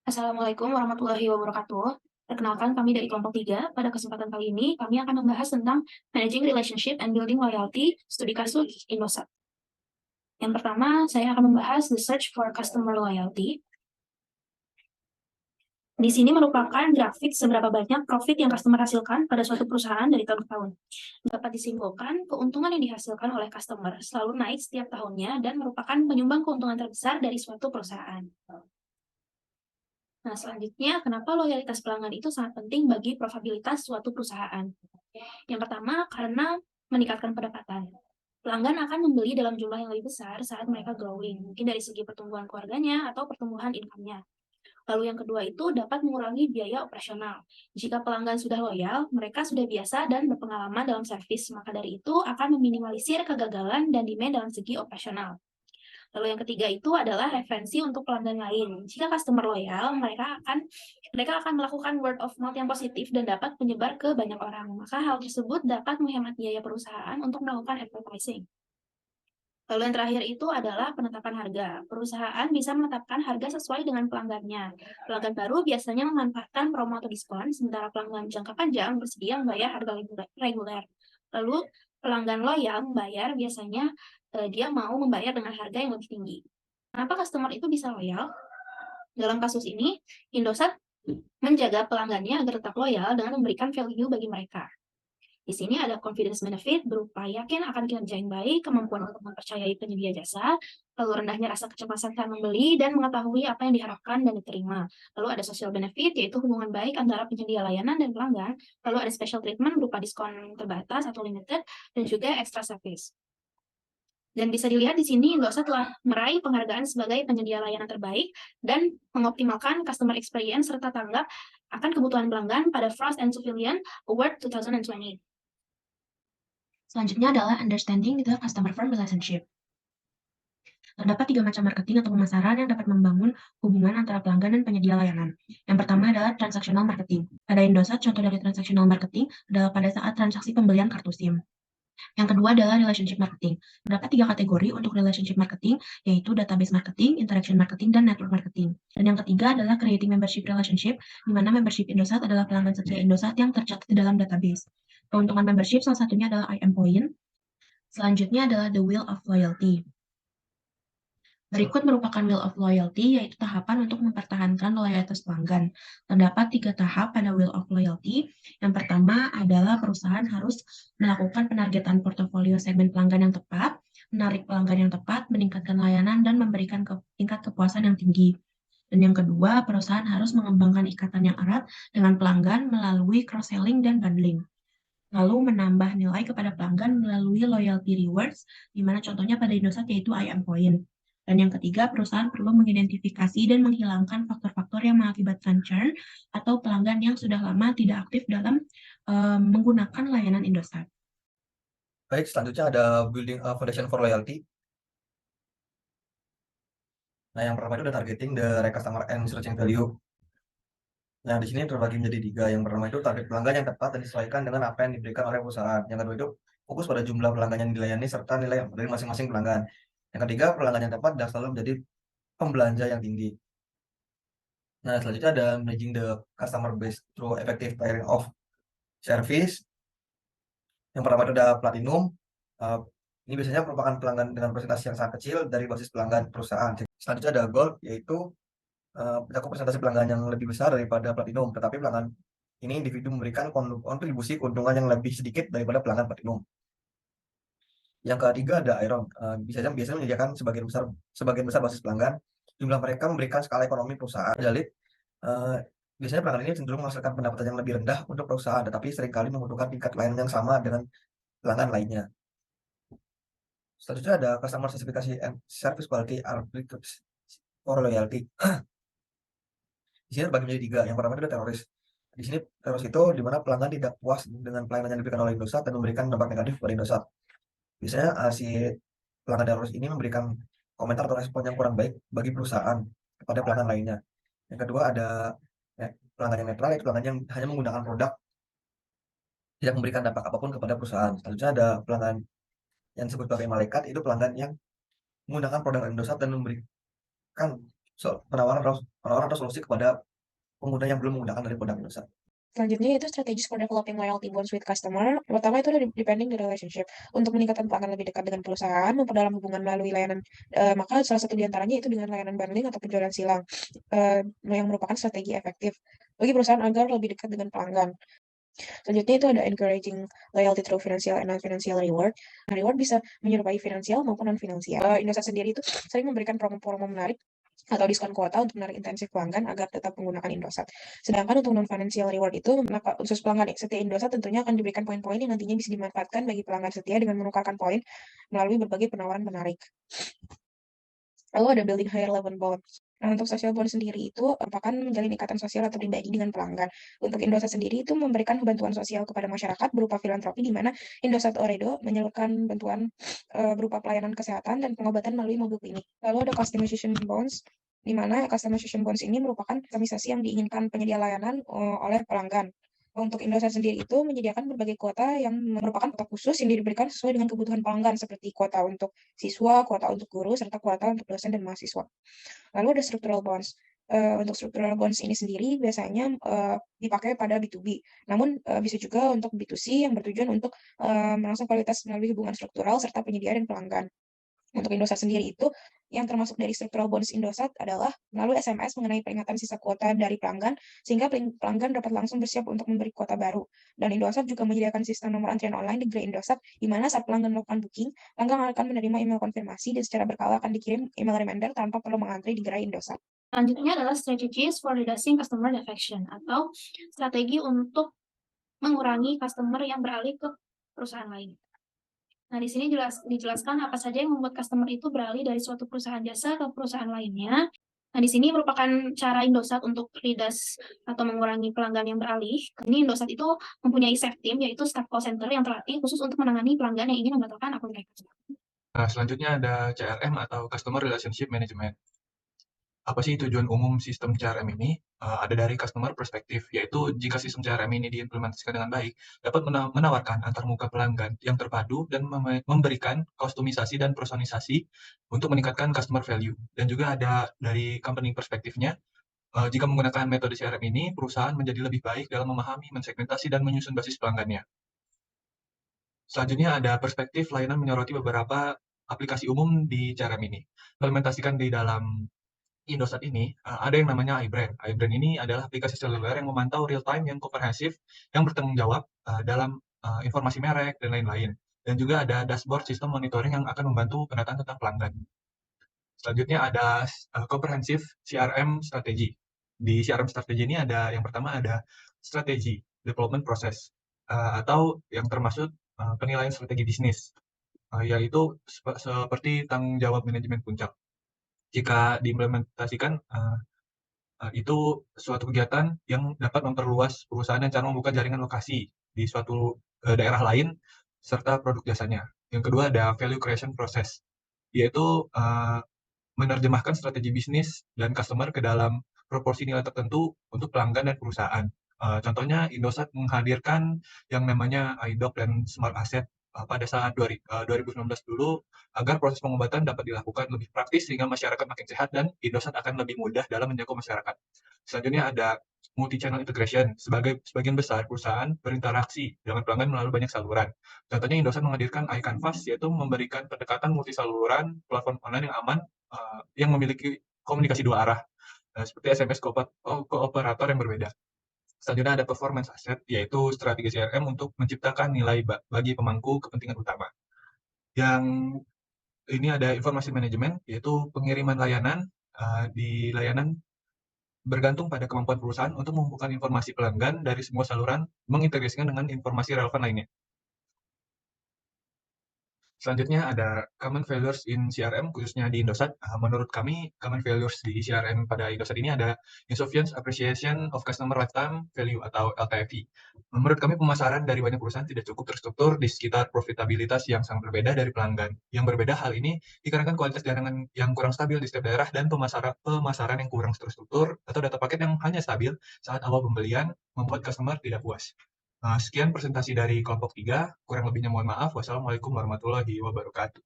Assalamualaikum warahmatullahi wabarakatuh. Perkenalkan kami dari kelompok 3. Pada kesempatan kali ini, kami akan membahas tentang Managing Relationship and Building Loyalty, studi kasus Indosat. Yang pertama, saya akan membahas the search for customer loyalty. Di sini merupakan grafik seberapa banyak profit yang customer hasilkan pada suatu perusahaan dari tahun ke tahun. Dapat disimpulkan, keuntungan yang dihasilkan oleh customer selalu naik setiap tahunnya dan merupakan penyumbang keuntungan terbesar dari suatu perusahaan. Nah, selanjutnya, kenapa loyalitas pelanggan itu sangat penting bagi profitabilitas suatu perusahaan? Yang pertama, karena meningkatkan pendapatan. Pelanggan akan membeli dalam jumlah yang lebih besar saat mereka growing, mungkin dari segi pertumbuhan keluarganya atau pertumbuhan income-nya. Lalu yang kedua itu dapat mengurangi biaya operasional. Jika pelanggan sudah loyal, mereka sudah biasa dan berpengalaman dalam servis, maka dari itu akan meminimalisir kegagalan dan demand dalam segi operasional. Lalu yang ketiga itu adalah referensi untuk pelanggan lain. Jika customer loyal, mereka akan melakukan word of mouth yang positif dan dapat menyebar ke banyak orang. Maka hal tersebut dapat menghemat biaya perusahaan untuk melakukan advertising. Lalu yang terakhir itu adalah penetapan harga. Perusahaan bisa menetapkan harga sesuai dengan pelanggannya. Pelanggan baru biasanya memanfaatkan promo atau diskon, sementara pelanggan jangka panjang bersedia membayar harga reguler. Lalu pelanggan loyal membayar biasanya dia mau membayar dengan harga yang lebih tinggi. Kenapa customer itu bisa loyal? Dalam kasus ini, Indosat menjaga pelanggannya agar tetap loyal dengan memberikan value bagi mereka. Di sini ada confidence benefit berupa yakin akan kinerja yang baik, kemampuan untuk mempercayai penyedia jasa, lalu rendahnya rasa kecemasan saat membeli, dan mengetahui apa yang diharapkan dan diterima. Lalu ada social benefit, yaitu hubungan baik antara penyedia layanan dan pelanggan. Lalu ada special treatment berupa diskon terbatas atau limited, dan juga extra service. Dan bisa dilihat di sini, Indosat telah meraih penghargaan sebagai penyedia layanan terbaik dan mengoptimalkan customer experience serta tanggap akan kebutuhan pelanggan pada Frost and Sullivan Award 2020. Selanjutnya adalah understanding the customer firm relationship. Terdapat 3 macam marketing atau pemasaran yang dapat membangun hubungan antara pelanggan dan penyedia layanan. Yang pertama adalah transactional marketing. Pada Indosat, contoh dari transactional marketing adalah pada saat transaksi pembelian kartu SIM. Yang kedua adalah relationship marketing. Terdapat 3 kategori untuk relationship marketing, yaitu database marketing, interaction marketing, dan network marketing. Dan yang ketiga adalah creating membership relationship, di mana membership Indosat adalah pelanggan setia Indosat yang tercatat di dalam database. Keuntungan membership salah satunya adalah IM Point. Selanjutnya adalah the wheel of loyalty. Berikut merupakan wheel of loyalty, yaitu tahapan untuk mempertahankan loyalitas pelanggan. Terdapat 3 tahap pada wheel of loyalty. Yang pertama adalah perusahaan harus melakukan penargetan portofolio segmen pelanggan yang tepat, menarik pelanggan yang tepat, meningkatkan layanan, dan memberikan tingkat kepuasan yang tinggi. Dan yang kedua, perusahaan harus mengembangkan ikatan yang erat dengan pelanggan melalui cross-selling dan bundling. Lalu menambah nilai kepada pelanggan melalui loyalty rewards, di mana contohnya pada Indosat yaitu IM Point. Dan yang ketiga, perusahaan perlu mengidentifikasi dan menghilangkan faktor-faktor yang mengakibatkan churn atau pelanggan yang sudah lama tidak aktif dalam menggunakan layanan Indosat. Baik, selanjutnya ada building a foundation for loyalty. Nah, yang pertama itu ada targeting the right customer and searching value. Nah, di sini terbagi menjadi 3. Yang pertama itu target pelanggan yang tepat dan disesuaikan dengan apa yang diberikan oleh perusahaan. Yang kedua itu fokus pada jumlah pelanggan yang dilayani serta nilai dari masing-masing pelanggan. Yang ketiga, pelanggan yang tepat dan selalu menjadi pembelanja yang tinggi. Nah, selanjutnya ada managing the customer base through effective pairing of service. Yang pertama itu ada platinum. Ini biasanya merupakan pelanggan dengan persentase yang sangat kecil dari basis pelanggan perusahaan. Selanjutnya ada gold, yaitu mencakup persentase pelanggan yang lebih besar daripada platinum, tetapi pelanggan ini individu memberikan kontribusi keuntungan yang lebih sedikit daripada pelanggan platinum. Yang ketiga ada iron, biasanya menyediakan sebagian besar basis pelanggan. Jumlah mereka memberikan skala ekonomi perusahaan. Dalil, biasanya pelanggan ini cenderung menghasilkan pendapatan yang lebih rendah untuk perusahaan, tetapi seringkali membutuhkan tingkat layanan yang sama dengan pelanggan lainnya. Selanjutnya ada customer specification and service quality attributes for loyalty. Di sini terbagi menjadi 3. Yang pertama itu adalah teroris. Di sini teroris itu di mana pelanggan tidak puas dengan pelayanan yang diberikan oleh Indosat dan memberikan dampak negatif kepada Indosat. Biasanya si pelanggan teroris ini memberikan komentar atau respon yang kurang baik bagi perusahaan kepada pelanggan lainnya. Yang kedua ada pelanggan yang netral, yaitu pelanggan yang hanya menggunakan produk, tidak memberikan dampak apapun kepada perusahaan. Selanjutnya ada pelanggan yang disebut sebagai malaikat, itu pelanggan yang menggunakan produk Indosat dan memberikan penawaran atau solusi kepada pengguna yang belum menggunakan dari produk Indosat. Selanjutnya itu strategies for developing loyalty bonds with customer. Pertama itu ada depending the relationship. Untuk meningkatkan pelanggan lebih dekat dengan perusahaan, memperdalam hubungan melalui layanan. Maka salah satu di antaranya itu dengan layanan bundling atau penjualan silang, yang merupakan strategi efektif bagi perusahaan agar lebih dekat dengan pelanggan. Selanjutnya itu ada encouraging loyalty through financial and non-financial reward. Nah, reward bisa menyerupai finansial maupun non-finansial. Indosat sendiri itu sering memberikan promo-promo menarik atau diskon kuota untuk menarik intensif pelanggan agar tetap menggunakan Indosat. Sedangkan untuk non-financial reward itu, maka khusus pelanggan setia Indosat tentunya akan diberikan poin-poin yang nantinya bisa dimanfaatkan bagi pelanggan setia dengan menukarkan poin melalui berbagai penawaran menarik. Lalu ada building higher level bonds. Nah, untuk social bond sendiri itu merupakan menjalin ikatan sosial atau pribadi dengan pelanggan. Untuk Indosat sendiri itu memberikan bantuan sosial kepada masyarakat berupa filantropi di mana Indosat Oredo menyalurkan bantuan berupa pelayanan kesehatan dan pengobatan melalui mobil klinik. Lalu ada customization bonds, di mana customization bonds ini merupakan kustomisasi yang diinginkan penyedia layanan oleh pelanggan. Untuk Indosat sendiri itu menyediakan berbagai kuota yang merupakan kuota khusus yang diberikan sesuai dengan kebutuhan pelanggan seperti kuota untuk siswa, kuota untuk guru, serta kuota untuk dosen dan mahasiswa. Lalu ada structural bonds. Untuk structural bonds ini sendiri biasanya dipakai pada B2B, namun bisa juga untuk B2C yang bertujuan untuk merangsang kualitas melalui hubungan struktural serta penyedia dan pelanggan. Untuk Indosat sendiri itu, yang termasuk dari structural bonds Indosat adalah melalui SMS mengenai peringatan sisa kuota dari pelanggan, sehingga pelanggan dapat langsung bersiap untuk memberi kuota baru. Dan Indosat juga menyediakan sistem nomor antrian online di Gerai Indosat, di mana saat pelanggan melakukan booking, pelanggan akan menerima email konfirmasi dan secara berkala akan dikirim email reminder tanpa perlu mengantri di Gerai Indosat. Selanjutnya adalah strategies for reducing customer defection atau strategi untuk mengurangi customer yang beralih ke perusahaan lain. Nah, di sini dijelaskan apa saja yang membuat customer itu beralih dari suatu perusahaan jasa ke perusahaan lainnya. Nah, di sini merupakan cara Indosat untuk reduce atau mengurangi pelanggan yang beralih. Ini Indosat itu mempunyai staff team, yaitu staff call center yang terlatih khusus untuk menangani pelanggan yang ingin membatalkan akun mereka. Nah, selanjutnya ada CRM atau Customer Relationship Management. Apa sih tujuan umum sistem CRM ini? Ada dari customer perspektif, yaitu jika sistem CRM ini diimplementasikan dengan baik, dapat menawarkan antarmuka pelanggan yang terpadu dan memberikan kustomisasi dan personalisasi untuk meningkatkan customer value. Dan juga ada dari company perspektifnya, jika menggunakan metode CRM ini, perusahaan menjadi lebih baik dalam memahami, mensegmentasi, dan menyusun basis pelanggannya. Selanjutnya ada perspektif layanan menyoroti beberapa aplikasi umum di CRM ini. Implementasikan di dalam Indosat ini, ada yang namanya iBrand. iBrand ini adalah aplikasi seluler yang memantau real time yang komprehensif, yang bertanggung jawab dalam informasi merek dan lain-lain. Dan juga ada dashboard sistem monitoring yang akan membantu penataan tentang pelanggan. Selanjutnya ada comprehensive CRM strategi. Di CRM strategi ini ada yang pertama ada strategi development process atau yang termasuk penilaian strategi bisnis, yaitu seperti tanggung jawab manajemen puncak. Jika diimplementasikan, itu suatu kegiatan yang dapat memperluas perusahaan dan cara membuka jaringan lokasi di suatu daerah lain serta produk jasanya. Yang kedua ada value creation process, yaitu menerjemahkan strategi bisnis dan customer ke dalam proporsi nilai tertentu untuk pelanggan dan perusahaan. Contohnya Indosat menghadirkan yang namanya iDoc dan Smart Asset pada saat 2019 dulu agar proses pengobatan dapat dilakukan lebih praktis sehingga masyarakat makin sehat dan Indosat akan lebih mudah dalam menjangkau masyarakat. Selanjutnya ada multi-channel integration. Sebagian besar perusahaan berinteraksi dengan pelanggan melalui banyak saluran. Contohnya Indosat menghadirkan iCanvas, yaitu memberikan pendekatan multi saluran, platform online yang aman, yang memiliki komunikasi dua arah, seperti SMS kooperator yang berbeda. Selanjutnya ada performance asset, yaitu strategi CRM untuk menciptakan nilai bagi pemangku kepentingan utama. Yang ini ada informasi manajemen, yaitu pengiriman layanan di layanan bergantung pada kemampuan perusahaan untuk mengumpulkan informasi pelanggan dari semua saluran, mengintegrasikan dengan informasi relevan lainnya. Selanjutnya ada common failures in CRM, khususnya di Indosat. Menurut kami, common failures di CRM pada Indosat ini ada insufficient appreciation of customer lifetime value atau LTV. Menurut kami, pemasaran dari banyak perusahaan tidak cukup terstruktur di sekitar profitabilitas yang sangat berbeda dari pelanggan. Yang berbeda hal ini dikarenakan kualitas jaringan yang kurang stabil di setiap daerah dan pemasaran yang kurang terstruktur atau data paket yang hanya stabil saat awal pembelian membuat customer tidak puas. Sekian presentasi dari kelompok 3, kurang lebihnya mohon maaf. Wassalamualaikum warahmatullahi wabarakatuh.